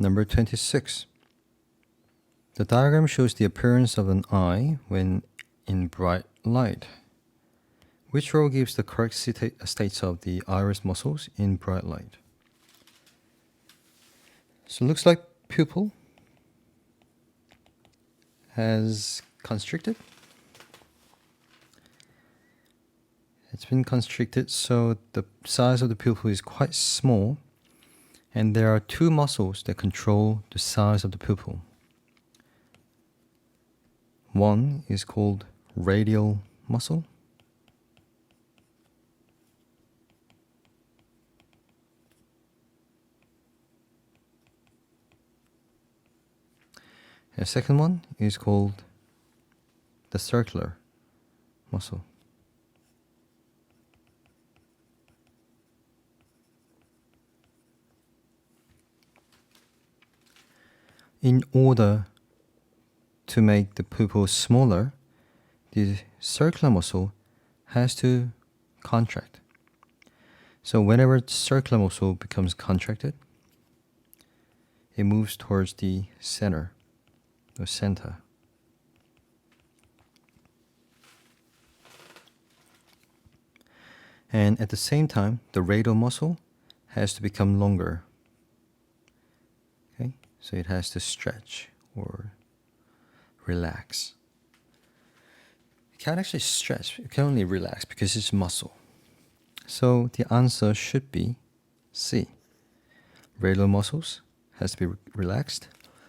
Number 26. The diagram shows the appearance of an eye when in bright light. Which row gives the correct states of the iris muscles in bright light? So it looks like pupil has constricted. It's been constricted, so the size of the pupil is quite small, and there are two muscles that control the size of the pupil. One is called radial muscle. The second one is called the circular muscle. In order to make the pupil smaller, the circular muscle has to contract. So whenever the circular muscle becomes contracted, it moves towards the center. And at the same time, the radial muscle has to become longer. Okay, so it has to stretch or relax. It can't actually stretch, it can only relax because it's muscle. So the answer should be C. Radial muscles has to be relaxed.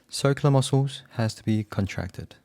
Circular muscles has to be contracted.